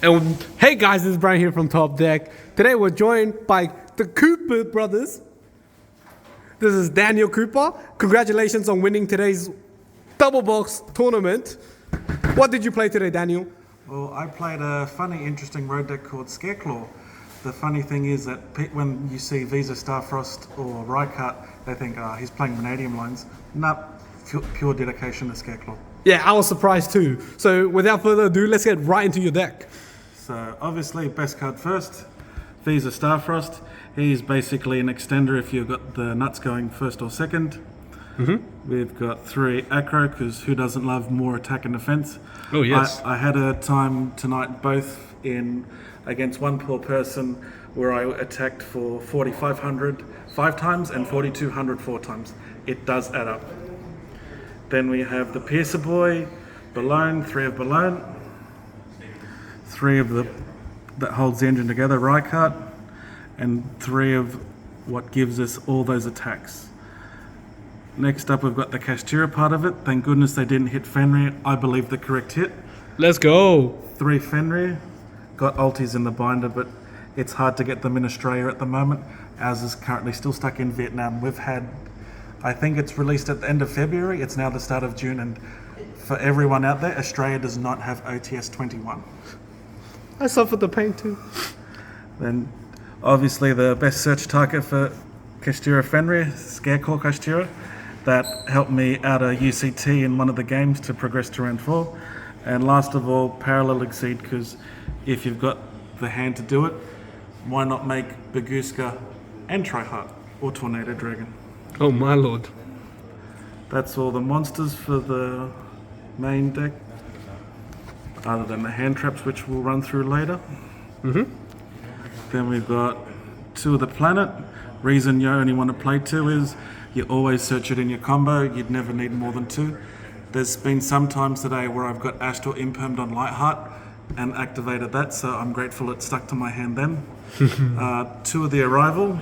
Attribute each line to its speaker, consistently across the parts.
Speaker 1: And hey guys, this is Brian here from Top Deck. Today we're joined by the Cooper brothers. This is Daniel Cooper. Congratulations on winning today's double box tournament. What did you play today, Daniel?
Speaker 2: Well, I played a funny, interesting road deck called Scareclaw. The funny thing is that when you see Visa, Starfrost or Rykart, they think, he's playing Vanadium lines. Nah, pure dedication to Scareclaw.
Speaker 1: Yeah, I was surprised too. So without further ado, let's get right into your deck.
Speaker 2: So obviously, best card first, Visa Starfrost. He's basically an extender if you've got the nuts going first or second. We've got 3 aggro, because who doesn't love more attack and defense?
Speaker 1: Oh yes.
Speaker 2: I had a time tonight both against one poor person where I attacked for 4,500 5 times and 4,200 4 times. It does add up. Then we have the Piercer Boy, Balone, 3 of Balone, 3 of that holds the engine together, Rykart, and 3 of what gives us all those attacks. Next up, we've got the Castira part of it. Thank goodness they didn't hit Fenrir. I believe the correct hit.
Speaker 1: Let's go.
Speaker 2: 3 Fenrir. Got ultis in the binder, but it's hard to get them in Australia at the moment. Ours is currently still stuck in Vietnam. We've had, I think it's released at the end of February. It's now the start of June, and for everyone out there, Australia does not have OTS 21.
Speaker 1: I suffered the pain too.
Speaker 2: Then, obviously, the best search target for Castira Fenrir, Scareclaw Castira. That helped me out of UCT in one of the games to progress to round 4. And last of all, Parallel Exceed, because if you've got the hand to do it, why not make Baguska and Tryheart or Tornado Dragon?
Speaker 1: Oh my lord.
Speaker 2: That's all the monsters for the main deck, other than the hand traps, which we'll run through later. Then we've got 2 of the planet. Reason you only want to play 2 is you always search it in your combo. You'd never need more than 2. There's been some times today where I've got Astor Impermed on Lightheart and activated that, so I'm grateful it stuck to my hand then. 2 of the Arrival.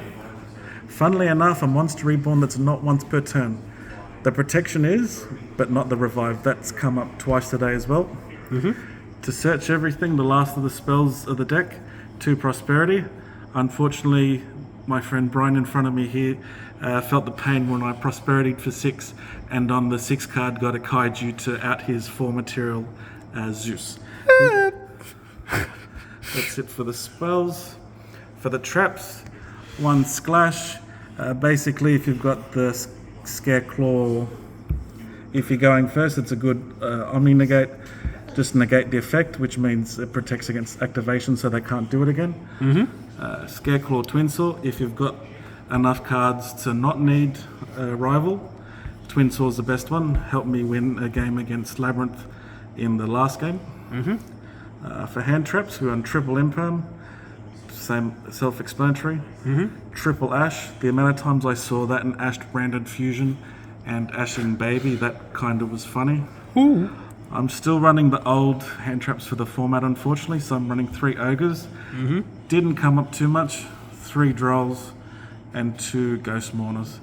Speaker 2: Funnily enough, a Monster Reborn that's not once per turn. The protection is, but not the revive. That's come up twice today as well. To search everything, the last of the spells of the deck, 2 Prosperity. Unfortunately, my friend Brian in front of me here felt the pain when I Prosperity'd for 6, and on the 6 card got a Kaiju to out his 4 material Zeus. That's it for the spells. For the traps, 1 Splash. Basically, if you've got the Scareclaw, if you're going first, it's a good Omni Negate. Just negate the effect, which means it protects against activation so they can't do it again. Scareclaw Twinsaw, if you've got enough cards to not need a rival, Twinsaw's the best one. Helped me win a game against Labyrinth in the last game. For hand traps, we're on triple Imperm, same self-explanatory. Triple Ash, the amount of times I saw that in Ash Branded Fusion and Ashing Baby, that kind of was funny. I'm still running the old hand traps for the format, unfortunately, so I'm running 3 Ogres. Didn't come up too much. 3 Drolls and 2 Ghost Mourners.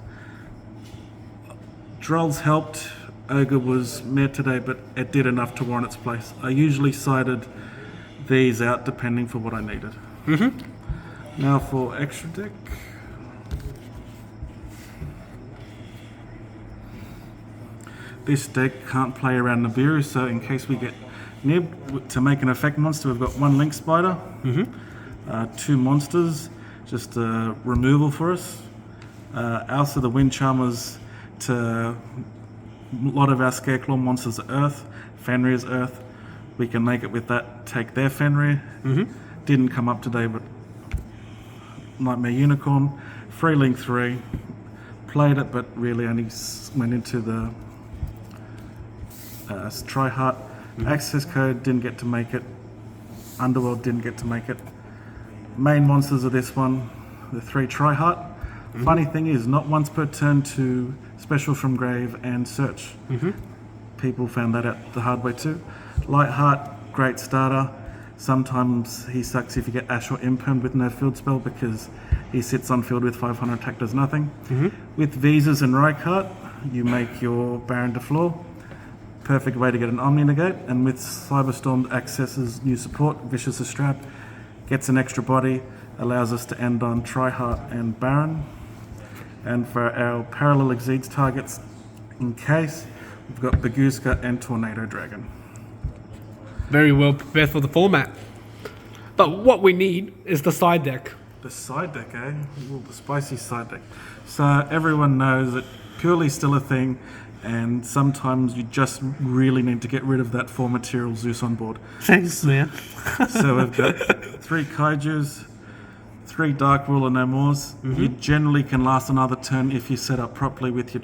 Speaker 2: Drolls helped. Ogre was meh today, but it did enough to warrant its place. I usually sided these out depending for what I needed. Now for extra deck. This deck can't play around Nibiru, so in case we get nibbed, to make an effect monster, we've got 1 Link Spider, 2 monsters, just a removal for us. Also the Wind Charmers, to a lot of our Scareclaw monsters are Earth, Fenrir's Earth. We can make it with that, take their Fenrir. Didn't come up today, but Nightmare Unicorn, Free Link 3, played it, but really only went into the Tryheart. Access Code didn't get to make it. Underworld didn't get to make it. Main monsters of this one, the 3 Tryheart. Funny thing is, not once per turn to Special from Grave and Search. People found that out the hard way too. Lightheart, great starter. Sometimes he sucks if you get Ash or Imperm with no field spell, because he sits on field with 500 attack, does nothing. With Visas and Rykart, you make your Baron de Floor. perfect way to get an Omni Negate, and with Cyberstorm accesses new support, Vicious Strap, gets an extra body, allows us to end on Triheart and Baron. And for our Parallel Exceeds targets, in case, we've got Baguska and Tornado Dragon.
Speaker 1: Very well prepared for the format. But what we need is the side deck.
Speaker 2: The side deck, eh? Ooh, the spicy side deck. So everyone knows that Purely's still a thing, and sometimes you just really need to get rid of that 4 material Zeus on board.
Speaker 1: Thanks, man.
Speaker 2: So we've got 3 Kaijus, 3 Dark Ruler No Mores. You generally can last another turn if you set up properly with your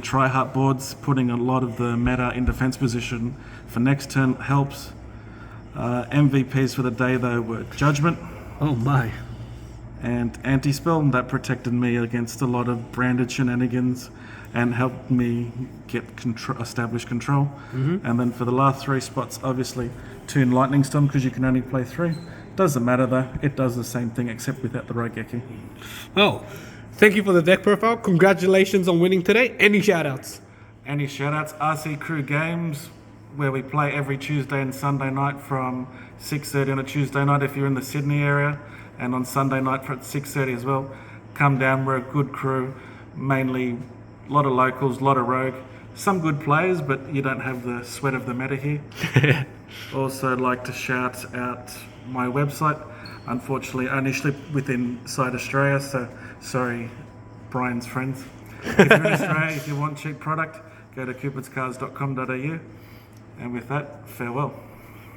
Speaker 2: Tri-Heart boards. Putting a lot of the meta in defense position for next turn helps. MVPs for the day though were Judgment.
Speaker 1: Oh my.
Speaker 2: And Anti-Spell, that protected me against a lot of branded shenanigans and helped me get establish control. And then for the last 3 spots, obviously, Toon Lightning Storm, because you can only play 3. Doesn't matter though, it does the same thing except without the Raigeki.
Speaker 1: Oh, thank you for the deck profile. Congratulations on winning today. Any shoutouts?
Speaker 2: Any shoutouts? RC Crew Games, where we play every Tuesday and Sunday night from 6:30 on a Tuesday night if you're in the Sydney area, and on Sunday night at 6:30 as well. Come down, we're a good crew, mainly a lot of locals, a lot of rogue, some good players, but you don't have the sweat of the meta here. Also, I'd like to shout out my website. Unfortunately, I only slip within inside Australia, so sorry, Brian's friends. If you're in Australia, if you want cheap product, go to cupidscars.com.au. And with that, farewell.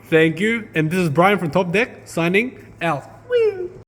Speaker 1: Thank you. And this is Brian from Top Deck signing out. Woo!